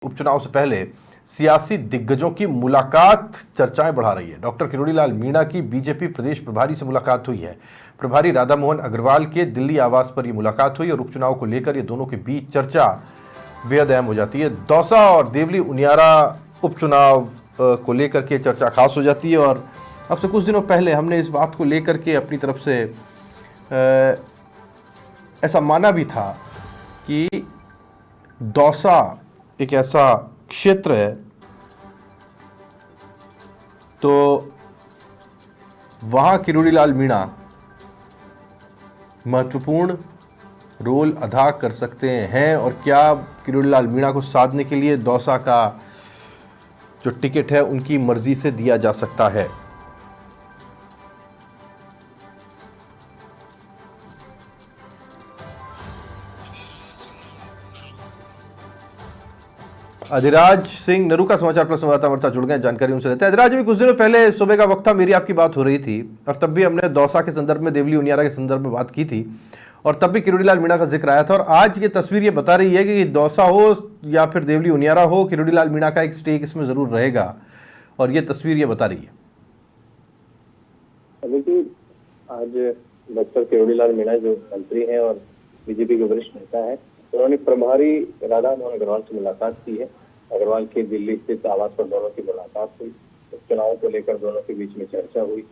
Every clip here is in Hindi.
उपचुनाव से पहले सियासी दिग्गजों की मुलाकात चर्चाएं बढ़ा रही है। डॉक्टर किरोड़ीलाल मीणा की बीजेपी प्रदेश प्रभारी से मुलाकात हुई है। प्रभारी राधा मोहन अग्रवाल के दिल्ली आवास पर यह मुलाकात हुई और उपचुनाव को लेकर ये दोनों के बीच चर्चा बेहद अहम हो जाती है। दौसा और देवली उनियारा उपचुनाव को लेकर के चर्चा खास हो जाती है और अब से कुछ दिनों पहले हमने इस बात को लेकर के अपनी तरफ से ऐसा माना भी था कि दौसा एक ऐसा क्षेत्र है तो वहां किरोड़ीलाल मीणा महत्वपूर्ण रोल अदा कर सकते हैं और क्या किरोड़ीलाल मीणा को साधने के लिए दौसा का जो टिकट है उनकी मर्जी से दिया जा सकता है। अधिराज सिंह नरू का समाचार प्लस संवाददाता हमारे साथ जुड़ गए, जानकारी उनसे लेते हैं। अधिराज, अभी कुछ दिनों पहले सुबह का वक्त था, मेरी आपकी बात हो रही थी और तब भी हमने दौसा के संदर्भ में, देवली उनियारा के संदर्भ में बात की थी और तब भी किरोड़ीलाल मीणा का जिक्र आया था और आज ये तस्वीर ये बता रही है कि दौसा हो या फिर देवली उनियारा हो, किरोड़ीलाल मीणा का एक स्टेक इसमें जरूर रहेगा और ये तस्वीर ये बता रही है। देखिए, आज डॉक्टर किरोड़ीलाल मीणा जो मंत्री हैं और बीजेपी के वरिष्ठ नेता है, उन्होंने प्रभारी राधा मोहन अग्रवाल से मुलाकात की है। अग्रवाल की दिल्ली स्थित आवास पर दोनों की मुलाकात हुई, चुनाव को लेकर दोनों के बीच में चर्चा हुई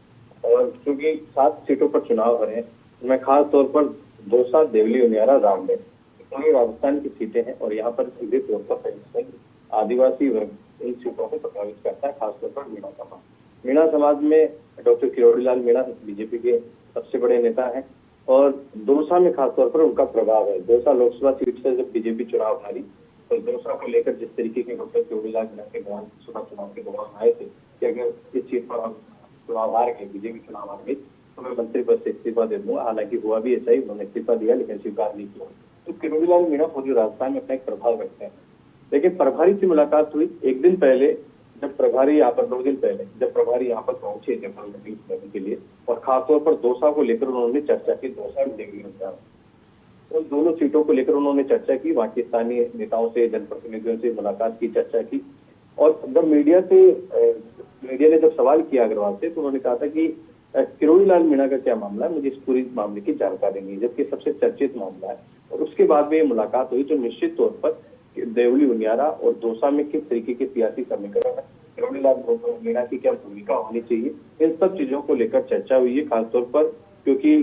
और चूंकि 7 सीटों पर चुनाव हो रहे हैं, उनमें खास तौर पर दौसा, देवली उनियारा, रामगढ़ पूरी राजस्थान की सीटें हैं और यहाँ पर सीधे तौर पर आदिवासी वर्ग इन सीटों को प्रभावित करता है, खासतौर पर मीणा समाज। मीणा समाज में डॉक्टर किरोड़ीलाल मीणा बीजेपी के सबसे बड़े नेता हैं और दौसा में खासतौर पर उनका प्रभाव है। दौसा लोकसभा सीट से जब बीजेपी चुनाव हारी तो दौसा को लेकर जिस तरीके के डॉक्टर किरोड़ीलाल मीणा के बयान चुनाव के दौरान आए थे कि अगर इस सीट पर हम चुनाव हार गए, बीजेपी चुनाव हार गई तो मैं मंत्री पद से इस्तीफा दे दूंगा। हालांकि हुआ भी ऐसा ही, उन्होंने इस्तीफा दिया लेकिन स्वीकार नहीं किया। तो किरोड़ीलाल मीणा पूरी राजस्थान में अपना एक प्रभाव रखते हैं। लेकिन प्रभारी से मुलाकात हुई एक दिन पहले, जब प्रभारी यहाँ पर 2 दिन पहले जब प्रभारी यहाँ पर पहुंचे लेने के लिए और खासतौर पर दौसा को लेकर उन्होंने चर्चा की। दौसा में देवली उन दोनों सीटों को लेकर उन्होंने चर्चा की, वहां के स्थानीय नेताओं से, जनप्रतिनिधियों से मुलाकात की, चर्चा की और जब मीडिया ने जब सवाल किया अग्रवाल से तो उन्होंने कहा था कि किरोड़ीलाल मीणा का क्या मामला है, मुझे इस पूरी मामले की जानकारी नहीं, जबकि सबसे चर्चित मामला है। और उसके बाद में ये मुलाकात हुई जो निश्चित तौर पर देवली उनियारा और दौसा में किस तरीके के सियासी समीकरण है, किरोड़ीलाल मीणा की क्या भूमिका होनी चाहिए, इन सब चीजों को लेकर चर्चा हुई है। खासतौर पर क्योंकि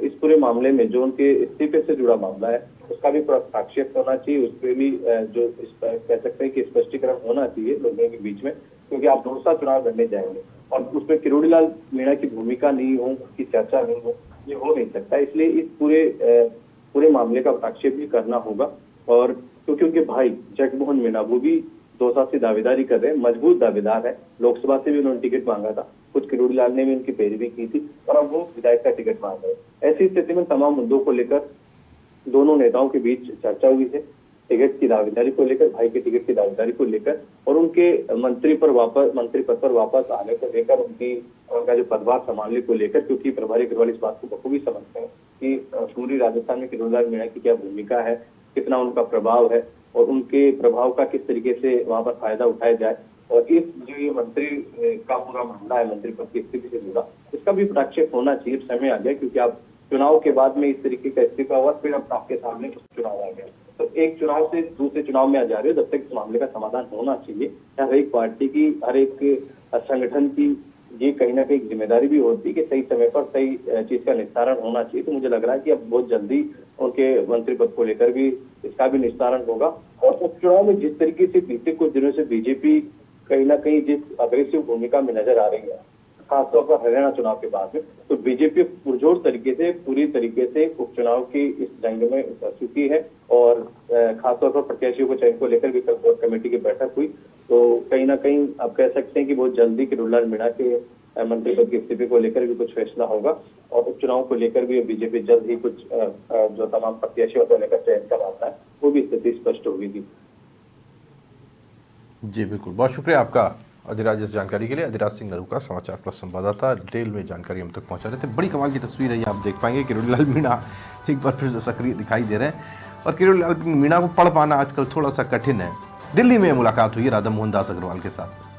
इस पूरे मामले में जो उनके इस्तीफे से जुड़ा मामला है उसका भी हस्तक्षेप होना चाहिए, उस पर भी जो कह सकते हैं कि स्पष्टीकरण होना चाहिए लोगों के बीच में, क्योंकि आप दौसा चुनाव लड़ने जाएंगे और उसमें किरोड़ीलाल मीणा की भूमिका नहीं हो, उसकी चर्चा नहीं हो, ये हो नहीं सकता। इसलिए इस पूरे मामले का हस्तक्षेप भी करना होगा और क्योंकि उनके भाई जगमोहन मीणा वो भी दौसा से दावेदारी कर रहे हैं, मजबूत दावेदार है। लोकसभा से भी उन्होंने टिकट मांगा था, खुद किरोड़ीलाल ने भी उनकी पैरवी की थी और अब वो विधायक का टिकट मांग रहे। ऐसी स्थिति में तमाम मुद्दों को लेकर दोनों नेताओं के बीच चर्चा हुई है, टिकट की दावेदारी को लेकर, भाई के टिकट की दावेदारी को लेकर और उनके मंत्री पद पर वापस आने को लेकर, उनका जो पदभार संभालने को लेकर, क्योंकि प्रभारी अग्रवाल इस बात को बखूबी समझते हैं कि पूरी राजस्थान में किरोड़ीलाल मीणा की क्या भूमिका है, कितना उनका प्रभाव है और उनके प्रभाव का किस तरीके से वहां पर फायदा उठाया जाए। और इस जो ये मंत्री का पूरा मामला है, मंत्री पद की स्थिति से जुड़ा, इसका भी हस्तक्षेप होना चाहिए। समय आ गया क्योंकि आप चुनाव के बाद में इस तरीके का इस्तीफा हुआ, फिर अब आपके सामने चुनाव आ गया, तो एक चुनाव से दूसरे चुनाव में आ जा रहे हो, जब तक इस मामले का समाधान होना चाहिए। हर एक पार्टी की, हर एक संगठन की ये कहीं ना कहीं जिम्मेदारी भी होती है कि सही समय पर सही चीज का निस्तारण होना चाहिए। तो मुझे लग रहा है कि अब बहुत जल्दी उनके मंत्री पद को लेकर भी इसका भी निस्तारण होगा। और उपचुनाव में जिस तरीके से बीते कुछ दिनों से बीजेपी कहीं ना कहीं जिस अग्रेसिव भूमिका में नजर आ रही है, खासतौर पर हरियाणा चुनाव के बाद में, तो बीजेपी पुरजोर तरीके से, पूरी तरीके से उपचुनाव की इस जंग में उतर चुकी है और खासतौर पर प्रत्याशियों को चयन को लेकर भी कल कोर कमेटी की बैठक हुई। तो कहीं ना कहीं आप कह सकते हैं कि बहुत जल्दी किरोड़ीलाल मीणा के मंत्री पद के इस्तीफे को लेकर भी कुछ फैसला होगा और उपचुनाव को लेकर भी बीजेपी जल्द ही कुछ जो तमाम प्रत्याशियों को लेकर चयन करवाता है वो भी स्थिति स्पष्ट होगी। जी बिल्कुल, बहुत शुक्रिया आपका अधिराज इस जानकारी के लिए। अधिराज सिंह नरू का समाचार प्लस संवाददाता डिटेल में जानकारी हम तक पहुंचा रहे थे। बड़ी कमाल की तस्वीर है ये, आप देख पाएंगे किरोड़ीलाल मीणा एक बार फिर से सक्रिय दिखाई दे रहे हैं और किरोड़ीलाल मीणा को पढ़ पाना आजकल थोड़ा सा कठिन है दिल्ली में मुलाकात हुई राधा मोहन दास अग्रवाल के साथ।